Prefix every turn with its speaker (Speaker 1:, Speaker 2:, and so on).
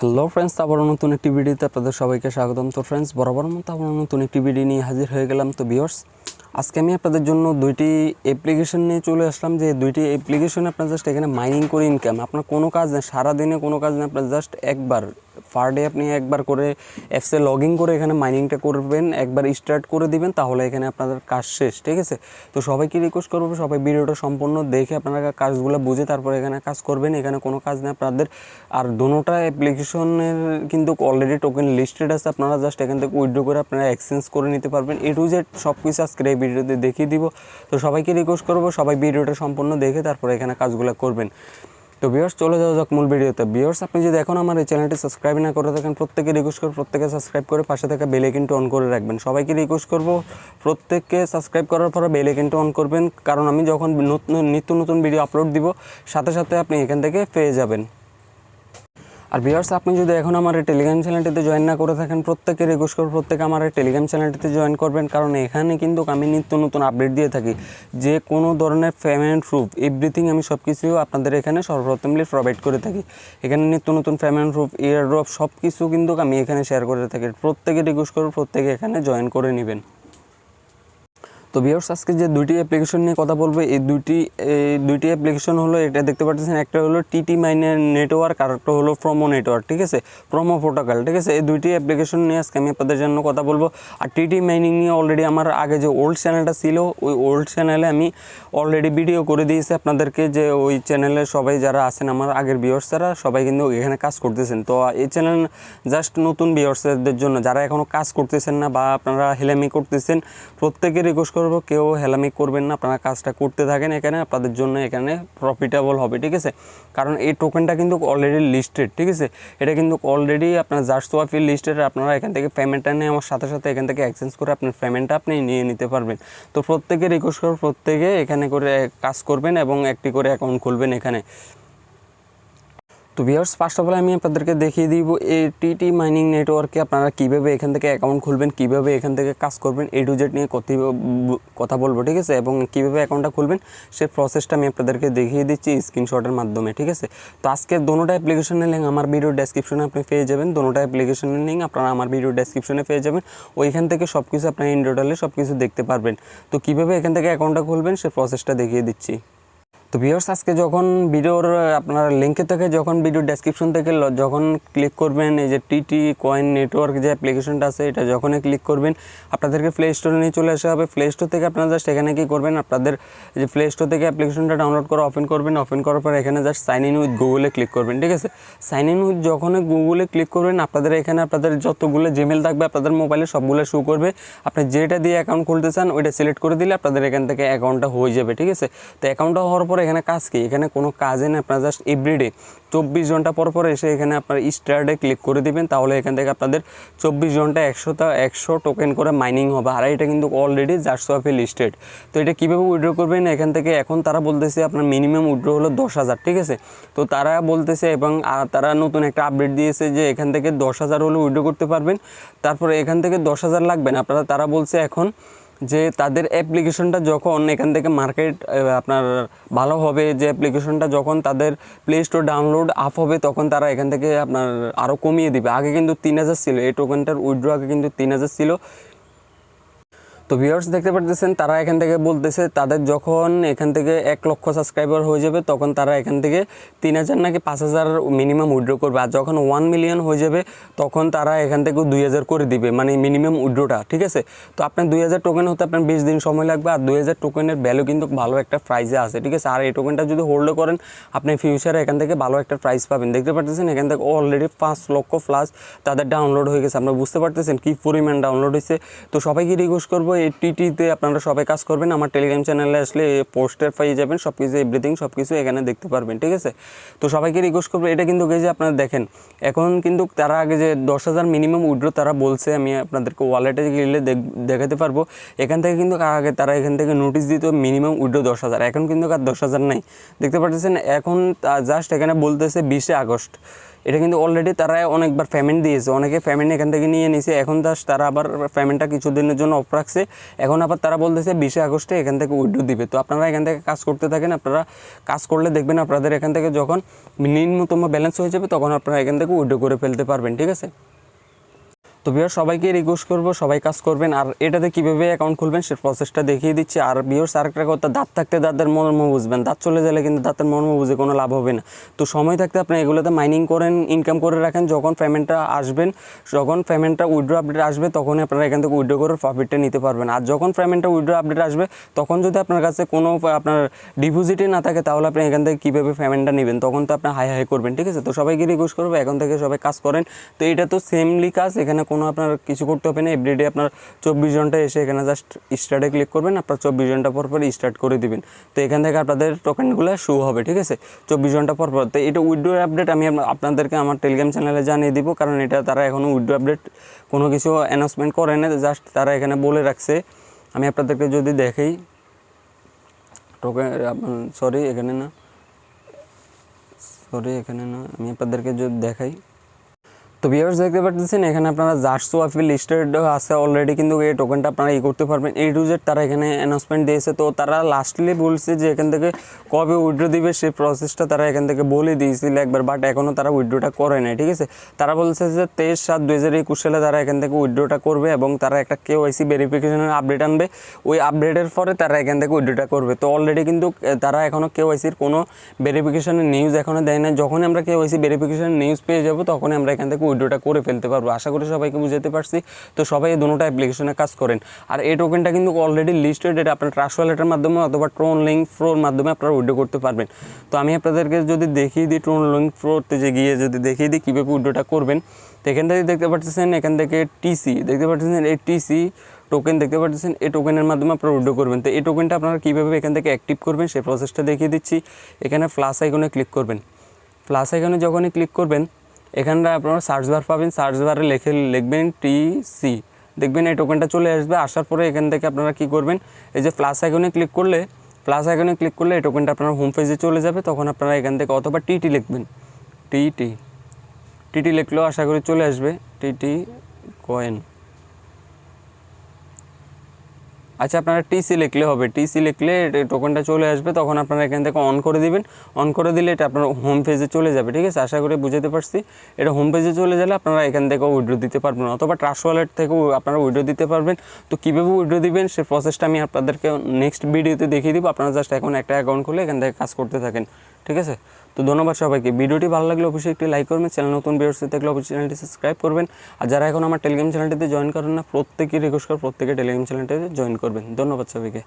Speaker 1: Hello friends, আবার নতুন একটি ভিডিওতে আপনাদের সবাইকে স্বাগতম। তো ফ্রেন্ডস, বরাবর মতো আবার নতুন একটি ভিডিও নিয়ে হাজির হয়ে গেলাম। তো ভিউয়ার্স, আজকে আমি আপনাদের জন্য দুইটি অ্যাপ্লিকেশন নিয়ে চলে আসলাম। যে দুইটি অ্যাপ্লিকেশন আপনার জাস্ট এখানে মাইনিং করে ইনকাম, আপনার কোনো কাজ নেই, সারাদিনে কোনো কাজ নেই, আপনার জাস্ট একবার পার ডে আপনি একবার করে অ্যাপসে লগ ইন করে এখানে মাইনিংটা করবেন, একবার স্টার্ট করে দিবেন, তাহলে এখানে আপনাদের কাজ শেষ। ঠিক আছে? তো সবাইকে রিকোয়েস্ট করবো, সবাই ভিডিওটা সম্পূর্ণ দেখে আপনারা কাজগুলো বুঝে তারপরে এখানে কাজ করবেন। এখানে কোনো কাজ নেই আপনাদের। আর দোনোটা অ্যাপ্লিকেশনের কিন্তু অলরেডি টোকেন লিস্টেড আছে, আপনারা জাস্ট এখান থেকে উইথড্র করে আপনারা এক্সচেঞ্জ করে নিতে পারবেন। এ টু জেড সব কিছু আজকের এই ভিডিওতে দেখিয়ে দিব। তো সবাইকে রিকোয়েস্ট করবো, সবাই ভিডিওটা সম্পূর্ণ দেখে তারপরে এখানে কাজগুলো করবেন। তো ভিউয়ার্স, চলে যাওয়া যাক মূল ভিডিওতে। ভিউয়ার্স, আপনি যদি এখন আমার এই চ্যানেলটি সাবস্ক্রাইব না করে থাকেন, প্রত্যেকে রিকোয়েস্ট করবো প্রত্যেকে সাবস্ক্রাইব করে পাশে থাকা বেল আইকনটি অন করে রাখবেন। সবাইকে রিকোয়েস্ট করবো প্রত্যেককে সাবস্ক্রাইব করার পরে বেল আইকনটি অন করবেন, কারণ আমি যখন নিত্য নতুন ভিডিও আপলোড দিব সাথে সাথে আপনি এখান থেকে পেয়ে যাবেন। আর ভিউয়ার্স, আপনি যদি এখন আমার এই টেলিগ্রাম চ্যানেলটিতে জয়েন না করে থাকেন, প্রত্যেকে রিকোয়েস্ট করব প্রত্যেকে আমার এই টেলিগ্রাম চ্যানেলটিতে জয়েন করবেন, কারণ এখানে কিন্তু আমি নিত্য নতুন আপডেট দিয়ে থাকি। যে কোনো ধরনের পেমেন্ট প্রুফ এভরিথিং আমি সব কিছু আপনাদের এখানে সর্বপ্রথমলি প্রোভাইড করে থাকি। এখানে নিত্য নতুন পেমেন্ট প্রুফ, এয়ারড্রপ সব কিছু কিন্তু আমি এখানে শেয়ার করে থাকি। প্রত্যেকে রিকোয়েস্ট করব প্রত্যেকে এখানে জয়েন করে নেবেন। তো ভিউয়ার্স, আজকে যে দুইটি অ্যাপ্লিকেশন নিয়ে কথা বলবো, এই দুইটি অ্যাপ্লিকেশন হলো, এটা দেখতে পাচ্ছেন, একটা হলো টিটি মাইনের নেটওয়ার্ক আর একটা হলো প্রোমো নেটওয়ার্ক। ঠিক আছে? Promo protocol. ঠিক আছে? এই দুইটি অ্যাপ্লিকেশন নিয়ে আজকে আমি আপনাদের জন্য কথা বলবো। আর টিটি মাইনিং নিয়ে অলরেডি আমার আগে যে ওল্ড চ্যানেলটা ছিল, ওই ওল্ড চ্যানেলে আমি অলরেডি ভিডিও করে দিয়েছি আপনাদেরকে। যে ওই চ্যানেলে সবাই যারা আছেন আমার আগের ভিউয়ার্সরা সবাই কিন্তু এখানে কাজ করতেছেন। তো এই চ্যানেল জাস্ট নতুন ভিউয়ার্সদের জন্য, যারা এখনও কাজ করতেছেন না বা আপনারা হেলামি করতেছেন, প্রত্যেকে রিকোয়েস্ট করবো কেউ হেলামি করবেন না, আপনারা কাজটা করতে থাকেন। এখানে আপনাদের জন্য এখানে প্রফিটেবল হবে। ঠিক আছে? কারণ এই টোকেনটা কিন্তু অলরেডি লিস্টেড। ঠিক আছে? এটা কিন্তু অলরেডি আপনার জাস্টওয়াপের লিস্টেড। আপনারা এখান থেকে পেমেন্টটা নিয়ে আমার সাথে সাথে এখান থেকে এক্সচেঞ্জ করে আপনার পেমেন্টটা আপনি নিয়ে নিতে পারবেন। তো প্রত্যেকে রিকোয়েস্ট করবো প্রত্যেকে এখানে করে কাজ করবেন এবং একটি করে অ্যাকাউন্ট খুলবেন এখানে। তো ভিউয়ার্স, ফার্স্ট অফ অল আমি আপনাদেরকে দেখিয়ে দিব এই টিটি মাইনিং নেটওয়ার্কে আপনারা কীভাবে এখান থেকে অ্যাকাউন্ট খুলবেন, কীভাবে এখান থেকে কাজ করবেন, এ টু জেড নিয়ে কথা বলবো। ঠিক আছে? এবং কীভাবে অ্যাকাউন্টটা খুলবেন সেই প্রসেসটা আমি আপনাদেরকে দেখিয়ে দিচ্ছি স্ক্রিনশটের মাধ্যমে। ঠিক আছে? তো আজকে দোনোটা অ্যাপ্লিকেশনের লিঙ্ক আমার ভিডিও ডেসক্রিপশনে আপনি পেয়ে যাবেন। দোনোটা অ্যাপ্লিকেশনের লিঙ্ক আপনারা আমার ভিডিও ডেসক্রিপশনে পেয়ে যাবেন। ওইখান থেকে সব কিছু আপনার ইন টোটালে সব কিছু দেখতে পারবেন। তো কীভাবে এখান থেকে অ্যাকাউন্টটা খুলবেন সেই প্রসেসটা দেখিয়ে দিচ্ছি। তো ভিউয়ার্স, আজকে যখন ভিডিওর আপনার লিঙ্কে থেকে যখন ভিডিও ডেসক্রিপশন থেকে যখন ক্লিক করবেন, এই যে টিটি কয়েন নেটওয়ার্ক যে অ্যাপ্লিকেশনটা আছে এটা যখনই ক্লিক করবেন আপনাদেরকে প্লে স্টোরে নিয়ে চলে আসা হবে। প্লে স্টোর থেকে আপনারা জাস্ট এখানে কী করবেন, আপনাদের যে প্লে স্টোর থেকে অ্যাপ্লিকেশনটা ডাউনলোড করে ওপেন করবেন। ওপেন করার পর এখানে জাস্ট সাইন ইন উইথ গুগলে ক্লিক করবেন। ঠিক আছে? সাইন ইন উইথ যখন গুগলে ক্লিক করবেন, আপনাদের এখানে আপনাদের যতগুলো জিমেল থাকবে আপনাদের মোবাইলে সবগুলো শো করবে। আপনি যেটা দিয়ে অ্যাকাউন্ট খুলতে চান ওইটা সিলেক্ট করে দিলে আপনাদের এখান থেকে অ্যাকাউন্টটা হয়ে যাবে। ঠিক আছে? তো অ্যাকাউন্টটা হওয়ার পর এখানে কাজ কি, এখানে কোনো কাজে না, আপনারা জাস্ট এভরিডে 24 ঘন্টা পর পর এসে এখানে আপনার স্টার্টে ক্লিক করে দিবেন, তাহলে এখান থেকে আপনাদের 24 ঘন্টা 100 টোকেন করে মাইনিং হবে। আর এটা কিন্তু অলরেডি জাস্টওয়াপে লিস্টেড। তো এটা কীভাবে উইথড্র করবেন এখান থেকে, এখন তারা বলতেছে আপনার মিনিমাম উইথড্র হলো 10,000। ঠিক আছে? তো তারা বলতেছে এবং তারা নতুন একটা আপডেট দিয়েছে যে এখান থেকে 10,000 হলে উইথড্র করতে পারবেন। তারপরে এখান থেকে 10,000 লাগবে না আপনারা, তারা বলছে এখন যে তাদের অ্যাপ্লিকেশনটা যখন এখান থেকে মার্কেট আপনার ভালো হবে, যে অ্যাপ্লিকেশনটা যখন তাদের প্লে স্টোর ডাউনলোড আপ হবে তখন তারা এখান থেকে আপনার আরও কমিয়ে দিবে। আগে কিন্তু 3,000 ছিল এই টোকেনটার উইথড্র, আগে কিন্তু 3,000 ছিল। তো ভিউয়ার্স, দেখতে পারতেছেন তারা এখান থেকে বলতেছে তাদের যখন এখান থেকে 1 লক্ষ সাবস্ক্রাইবার হয়ে যাবে তখন তারা এখান থেকে 3,000 নাকি 5,000 মিনিমাম উইথড্র করবে। আর যখন 1 মিলিয়ন হয়ে যাবে তখন তারা এখান থেকে 2,000 করে দিবে, মানে মিনিমাম উইথড্রটা। ঠিক আছে? তো আপনার 2,000 টোকেন হতে আপনার 20 দিন সময় লাগবে। আর 2,000 টোকেনের ভ্যালু কিন্তু ভালো একটা প্রাইসে আছে। ঠিক আছে? আর এই টোকেনটা যদি হোল্ড করেন আপনি ফিউচারে এখান থেকে ভালো একটা প্রাইস পাবেন। দেখতে পারতেছেন এখান থেকে অলরেডি 5 লক্ষ প্লাস তাদের ডাউনলোড হয়ে গেছে। আপনারা বুঝতে পারতেছেন কী পরিমাণ ডাউনলোড হয়েছে। তো সবাইকে রিকোয়েস্ট করবো এই টিটিতে আপনারা সবাই কাজ করবেন। আমার টেলিগ্রাম চ্যানেলে আসলে পোস্টার পেয়ে যাবেন, সব কিছু এভরিথিং সব কিছু এখানে দেখতে পারবেন। ঠিক আছে? তো সবাইকে রিকোয়েস্ট করবো, এটা কিন্তু যে আপনারা দেখেন এখন কিন্তু তারা আগে যে 10,000 মিনিমাম উইথড্র তারা বলছে, আমি আপনাদেরকে ওয়ালেটে গেলে দেখাতে পারবো। এখান থেকে কিন্তু আগে তারা এখান থেকে নোটিশ দিত মিনিমাম উইথড্র 10,000, এখন কিন্তু আর 10,000 নেই। দেখতে পাচ্ছেন এখন জাস্ট এখানে বলতেছে 20 আগস্ট। এটা কিন্তু অলরেডি তারা অনেকবার পেমেন্ট দিয়েছে, অনেকে পেমেন্ট এখান থেকে নিয়ে নিয়েছে, এখন জাস্ট তারা আবার পেমেন্টটা কিছুদিনের জন্য অফ রাখছে। এখন আবার তারা বলতেছে 20 আগস্টে এখান থেকে উইথড্র দিবে। তো আপনারা এখান থেকে কাজ করতে থাকেন, আপনারা কাজ করলে দেখবেন আপনাদের এখান থেকে যখন নিম্নতম ব্যালেন্স হয়ে যাবে তখন আপনারা এখান থেকে উইথড্র করে ফেলতে পারবেন, ঠিক আছে। তো ভিউয়ার্স সবাইকে রিকোয়েস্ট করবো সবাই কাজ করবেন, আর এটাতে কীভাবে অ্যাকাউন্ট খুলবেন সে প্রসেসটা দেখিয়ে দিচ্ছি। আর ভিউয়ার্স আরেকটা কথা, দাঁত থাকতে দাঁতের মর্ম বুঝবেন, দাঁত চলে গেলে কিন্তু দাঁতের মর্ম বুঝে কোনো লাভ হবে না। তো সময় থাকতে আপনি এগুলোতে মাইনিং করেন, ইনকাম করে রাখেন, যখন পেমেন্টটা আসবেন, যখন পেমেন্টটা উইথড্র আপডেট আসবে তখনই আপনারা এখান থেকে উইথড্র করে প্রফিটটা নিতে পারবেন। আর যখন পেমেন্টটা উইথড্র আপডেট আসবে তখন যদি আপনার কাছে কোনো আপনার ডিপোজিটই না থাকে তাহলে আপনি এখান থেকে কীভাবে পেমেন্টটা নেবেন, তখন তো আপনি হাই হাই করবেন, ঠিক আছে। তো সবাইকে রিকোয়েস্ট করবো এখন থেকে সবাই কাজ করেন। তো এটা তো সেমলি কাজ, এখানে কোনো আপনার কিছু করতে হবে না। এভরিডে আপনার 24 ঘন্টা এসে এখানে জাস্ট স্টার্টে ক্লিক করবেন, আপনার 24 ঘন্টা পর পর স্টার্ট করে দিবেন। তো এখান থেকে আপনাদের টোকেনগুলো শো হবে, ঠিক আছে, 24 ঘন্টা পর পর। তো এটা উইথড্র আপডেট আমি আপনাদেরকে আমার টেলিগ্রাম চ্যানেলে জানিয়ে দিব, কারণ এটা তারা এখনও উইথড্র আপডেট কোনো কিছু অ্যানাউন্সমেন্ট করে না, জাস্ট তারা এখানে বলে রাখছে। আমি আপনাদেরকে যদি দেখাই টোকেন, এখানে না, আমি আপনাদেরকে যদি দেখাই, তো ভিউয়ার্স দেখতে পাচ্ছেন এখানে আপনারা জাস্টসওয়াপ লিস্টেড আছে অলরেডি, কিন্তু এই টোকেনটা আপনারা করতে পারবেন। A to Z তারা এখানে অ্যানাউন্সমেন্ট দিয়েছে। তো তারা লাস্টলি বলছে যে এখান থেকে কবে উইথড্র দিবে সেই প্রসেসটা তারা এখান থেকে বলে দিয়েছিল একবার, বাট এখনও তারা উইথড্রটা করে নাই, ঠিক আছে। তারা বলছে যে 23/7/2021 সালে তারা এখান থেকে উইথড্রটা করবে এবং তারা একটা KYC ভেরিফিকেশনের আপডেট আনবে, ওই আপডেটের পরে তারা এখান থেকে উইথড্রটা করবে। তো অলরেডি কিন্তু তারা এখনও KYCর কোনো ভেরিফিকেশনের নিউজ এখনও দেয় না। যখনই আমরা KYC ভেরিফিকেশনের নিউজ পেয়ে যাব তখনই আমরা এখান থেকে উইথড্রটা করে ফেলতে পারবো। আশা করি সবাইকে বুঝাতে পারছি। তো সবাই এই দুটোটা অ্যাপ্লিকেশনে কাজ করেন। আর এই টোকেনটা কিন্তু অলরেডি লিস্টেড, এটা আপনার ট্রাস্ট ওয়ালেটের মাধ্যমে অথবা TronLink Proর মাধ্যমে আপনারা উইথড্র করতে পারবেন। তো আমি আপনাদেরকে যদি দেখিয়ে দিই TronLink Proতে গিয়ে যদি দেখিয়ে দিই কীভাবে উইথড্রটা করবেন, তো এখান থেকে দেখতে পাচ্ছেন এখান থেকে TC দেখতে পাচ্ছেন, এই TC টোকেন দেখতে পাচ্ছেন, এই টোকেনের মাধ্যমে আপনারা উইথড্র করবেন। তো এই টোকেনটা আপনারা কীভাবে এখান থেকে অ্যাক্টিভ করবেন সেই প্রসেসটা দেখিয়ে দিচ্ছি। এখানে প্লাস আইকনে ক্লিক করবেন, প্লাস আইকনে যখনই ক্লিক করবেন এখানটা আপনারা সার্চ বার পাবেন, সার্চ বারে লিখবেন TC, দেখবেন এই টোকেনটা চলে আসবে। আসার পরে এখান থেকে আপনারা কী করবেন, এই যে প্লাস আইকনে ক্লিক করলে এই টোকেনটা আপনার হোম পেজে চলে যাবে। তখন আপনারা এখান থেকে অথবা TT লিখবেন, TT লিখলেও আশা করি চলে আসবে, TT কয়েন। আচ্ছা, আপনারা TC লিখলে হবে, TC লিখলে টোকেনটা চলে আসবে। তখন আপনারা এখান থেকে অন করে দিবেন, অন করে দিলে এটা আপনার হোম পেজে চলে যাবে, ঠিক আছে। আশা করি বুঝতে পারছি। এটা হোম পেজে চলে গেলে আপনারা এখান থেকে উইথড্র দিতে পারবেন, অথবা ট্রাস্ট ওয়ালেট থেকেও আপনারা উইথড্র দিতে পারবেন। তো কীভাবে উইথড্র দিবেন সেই প্রসেসটা আমি আপনাদেরকে নেক্সট ভিডিওতে দেখিয়ে দিব। আপনারা জাস্ট এখন একটা অ্যাকাউন্ট খুলে এখান থেকে কাজ করতে থাকেন, ঠিক আছে। তো ধন্যবাদ সবাইকে। ভিডিওটি ভালো লাগলে অবশ্যই একটি লাইক করবেন, চ্যানেল নতুন ভিউয়ার্স থাকলে অবশ্যই চ্যানেলটি সাবস্ক্রাইব করবেন। আর যারা এখন আমার টেলিগ্রাম চ্যানেলটিতে জয়েন করেন না, প্রত্যেকেই রিকোয়েস্ট করে প্রত্যেকে টেলিগ্রাম চ্যানেলটিতে জয়েন করবেন। ধন্যবাদ সবাইকে।